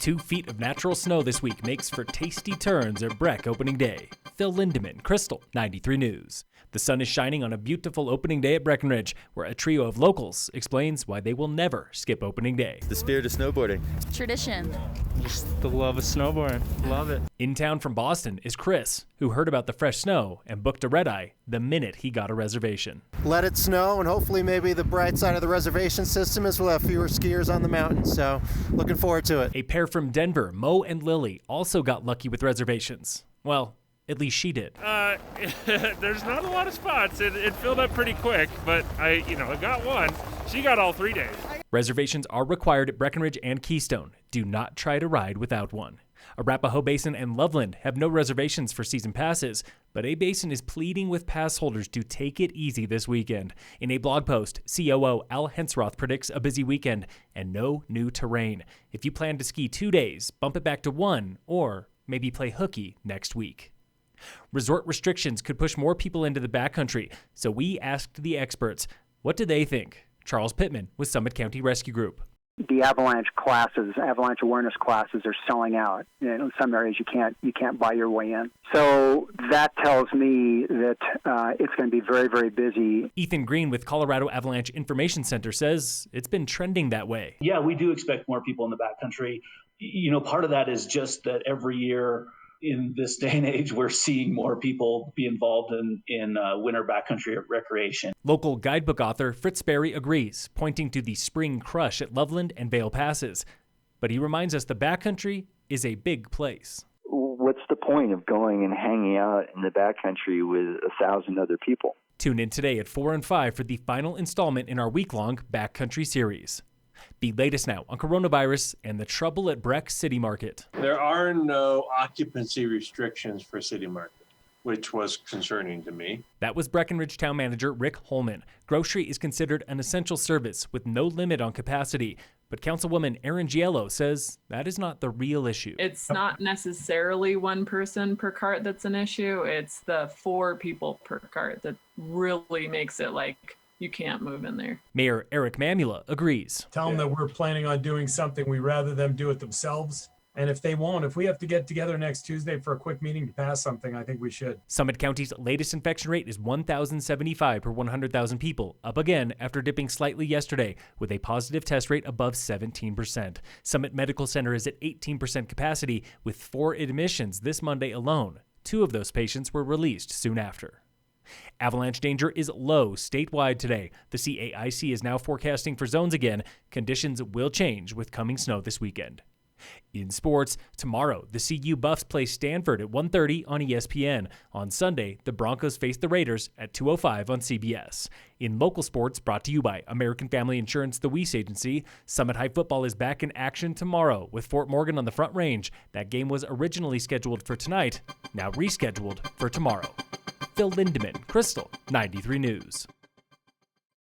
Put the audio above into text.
2 feet of natural snow this week makes for tasty turns at Breck opening day. Phil Lindeman, Krystal, 93 News. The sun is shining on a beautiful opening day at Breckenridge, where a trio of locals explains why they will never skip opening day. The spirit of snowboarding. Tradition. Just the love of snowboarding. Love it. In town from Boston is Chris, who heard about the fresh snow and booked a red-eye the minute he got a reservation. Let it snow, and hopefully maybe the bright side of the reservation system is we'll have fewer skiers on the mountain, so looking forward to it. A pair from Denver, Mo and Lily, also got lucky with reservations. Well, at least she did. There's not a lot of spots. It filled up pretty quick, but I got one. She got all 3 days. Reservations are required at Breckenridge and Keystone. Do not try to ride without one. A-Basin and Loveland have no reservations for season passes, but A-Basin is pleading with pass holders to take it easy this weekend. In a blog post, COO Al Hensroth predicts a busy weekend and no new terrain. If you plan to ski 2 days, bump it back to 1, or maybe play hooky next week. Resort restrictions could push more people into the backcountry, so we asked the experts, what do they think? Charles Pittman with Summit County Rescue Group. The Avalanche classes, Avalanche awareness classes, are selling out. In some areas, you can't buy your way in. So that tells me that it's going to be very, very busy. Ethan Green with Colorado Avalanche Information Center says it's been trending that way. Yeah, we do expect more people in the backcountry. Part of that is just that every year in this day and age, we're seeing more people be involved in winter backcountry recreation. Local guidebook author Fritz Berry agrees, pointing to the spring crush at Loveland and Vail Passes. But he reminds us the backcountry is a big place. What's the point of going and hanging out in the backcountry with 1,000 other people? Tune in today at 4 and 5 for the final installment in our week-long Backcountry series. The latest now on coronavirus and the trouble at Breck City Market. There are no occupancy restrictions for City Market, which was concerning to me. That was Breckenridge Town Manager Rick Holman. Grocery is considered an essential service with no limit on capacity. But Councilwoman Erin Giello says that is not the real issue. It's not necessarily one person per cart that's an issue. It's the 4 people per cart that really makes it like you can't move in there. Mayor Eric Mamula agrees. Tell them that we're planning on doing something. We'd rather them do it themselves. And if they won't, if we have to get together next Tuesday for a quick meeting to pass something, I think we should. Summit County's latest infection rate is 1,075 per 100,000 people, up again after dipping slightly yesterday with a positive test rate above 17%. Summit Medical Center is at 18% capacity with 4 admissions this Monday alone. 2 of those patients were released soon after. Avalanche danger is low statewide today. The CAIC is now forecasting for zones again. Conditions will change with coming snow this weekend. In sports, tomorrow, the CU Buffs play Stanford at 1:30 on ESPN. On Sunday, the Broncos face the Raiders at 2:05 on CBS. In local sports, brought to you by American Family Insurance, the Weiss Agency, Summit High Football is back in action tomorrow with Fort Morgan on the Front Range. That game was originally scheduled for tonight, now rescheduled for tomorrow. Phil Lindeman, Krystal, 93 News.